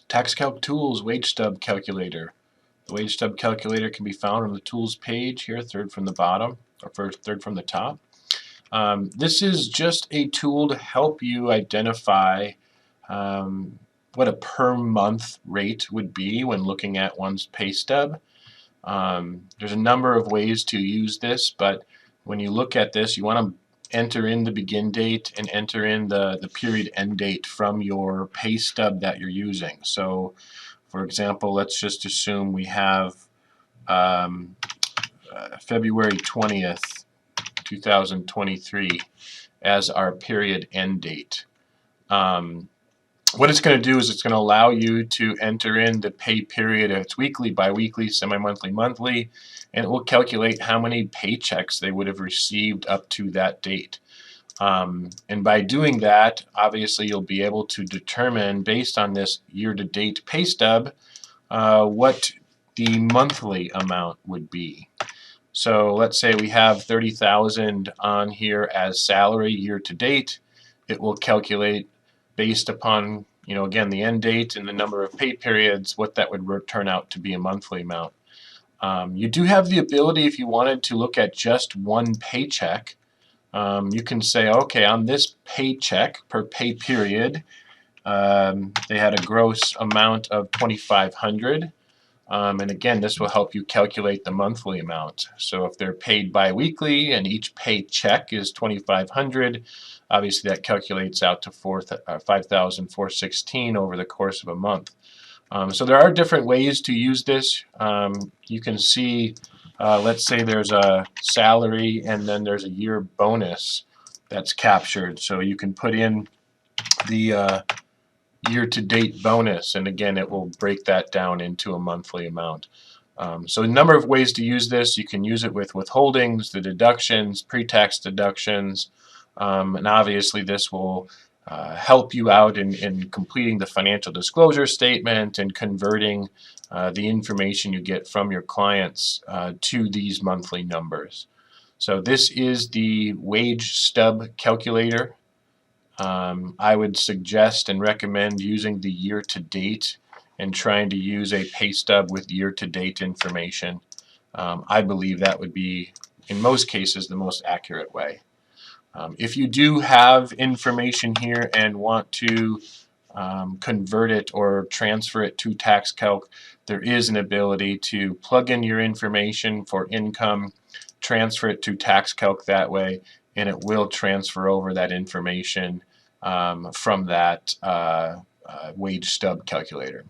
TaxCalc Tools Wage Stub Calculator. The Wage Stub Calculator can be found on the Tools page here, third from the bottom, or first, third from the top. This is just a tool to help you identify what a per month rate would be when looking at one's pay stub. There's a number of ways to use this, but when you look at this, you want to enter in the begin date and enter in the period end date from your pay stub that you're using. So, for example, let's just assume we have February 20th, 2023 as our period end date. What it's going to do is it's going to allow you to enter in the pay period. It's weekly, bi-weekly, semi-monthly, monthly, and it will calculate how many paychecks they would have received up to that date. And by doing that, obviously you'll be able to determine, based on this year-to-date pay stub, what the monthly amount would be. So let's say we have $30,000 on here as salary year-to-date. It will calculate based upon, again, the end date and the number of pay periods, what that would turn out to be a monthly amount. You do have the ability, if you wanted to look at just one paycheck, you can say, okay, on this paycheck per pay period, they had a gross amount of $2,500. And again, this will help you calculate the monthly amount. So if they're paid bi-weekly and each paycheck is $2,500, obviously that calculates out to $5,416 over the course of a month. So there are different ways to use this. You can see, let's say there's a salary and then there's a year bonus that's captured. So you can put in the year-to-date bonus, and again it will break that down into a monthly amount. So a number of ways to use this. You can use it with withholdings, the deductions, pre-tax deductions, and obviously this will help you out in completing the financial disclosure statement and converting the information you get from your clients to these monthly numbers. So this is the Wage Stub Calculator. I would suggest and recommend using the year-to-date and trying to use a pay stub with year-to-date information. I believe that would be, in most cases, the most accurate way. If you do have information here and want to convert it or transfer it to TaxCalc, there is an ability to plug in your information for income, transfer it to TaxCalc that way, and it will transfer over that information from that wage stub calculator.